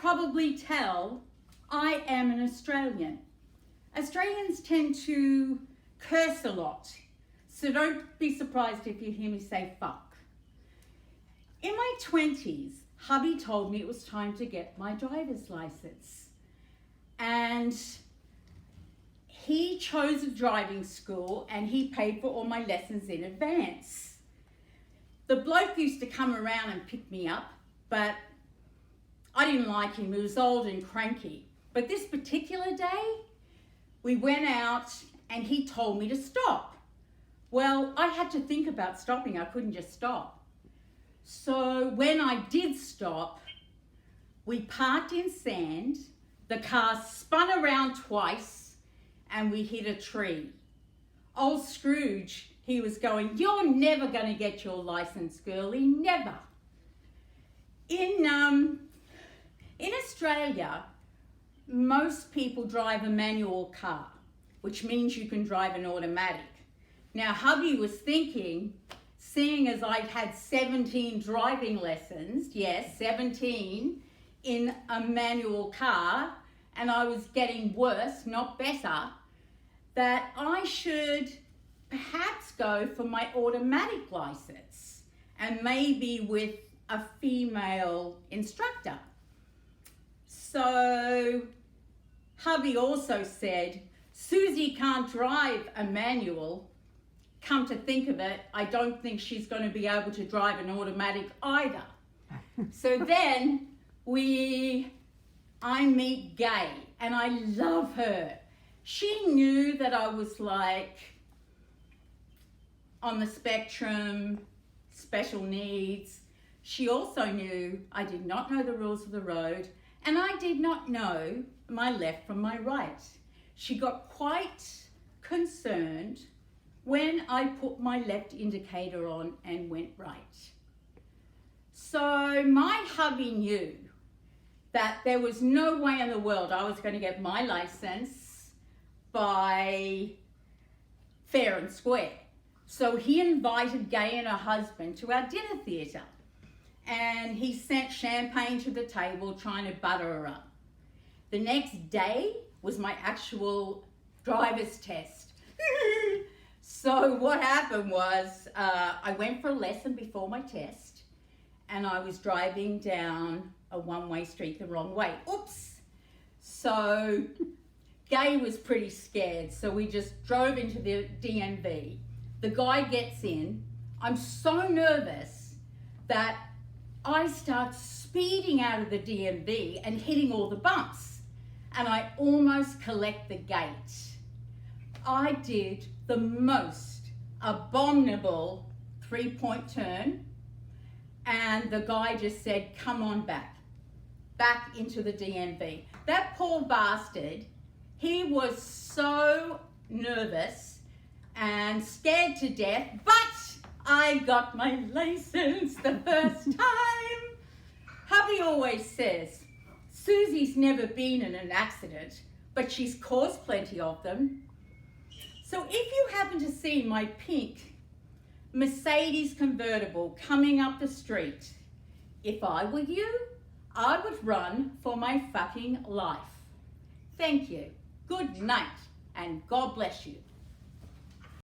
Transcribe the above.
probably tell, I am an Australian. Australians tend to curse a lot, so don't be surprised if you hear me say fuck. In my 20s, hubby told me it was time to get my driver's license. And he chose a driving school and he paid for all my lessons in advance. The bloke used to come around and pick me up, but I didn't like him. He was old and cranky. But this particular day, we went out and he told me to stop. Well, I had to think about stopping. I couldn't just stop. So when I did stop, we parked in sand, the car spun around twice, and we hit a tree. Old Scrooge, he was going, "You're never going to get your license, girlie, never." In Australia, most people drive a manual car, which means you can drive an automatic. Now, hubby was thinking, seeing as I'd had 17 driving lessons, yes, 17, in a manual car, and I was getting worse, not better, that I should perhaps go for my automatic license and maybe with a female instructor. So hubby also said, Susie can't drive a manual. Come to think of it, I don't think she's going to be able to drive an automatic either. So then I meet Gay, and I love her. She knew that I was like on the spectrum, special needs. She also knew I did not know the rules of the road, and I did not know my left from my right. She got quite concerned when I put my left indicator on and went right. So my hubby knew that there was no way in the world I was going to get my license by fair and square. So he invited Gay and her husband to our dinner theatre, and he sent champagne to the table trying to butter her up. The next day was my actual driver's test. So what happened was I went for a lesson before my test, and I was driving down a one-way street the wrong way. Oops! So Gay was pretty scared, so we just drove into the DMV. The guy gets in. I'm so nervous that I start speeding out of the DMV and hitting all the bumps, and I almost collect the gate. I did the most abominable three-point turn, and the guy just said, "Come on back into the DMV." That poor bastard, he was so nervous and scared to death, but I got my license the first time. Hubby always says, Susie's never been in an accident, but she's caused plenty of them. So if you happen to see my pink Mercedes convertible coming up the street, if I were you, I would run for my fucking life. Thank you. Good night, and God bless you.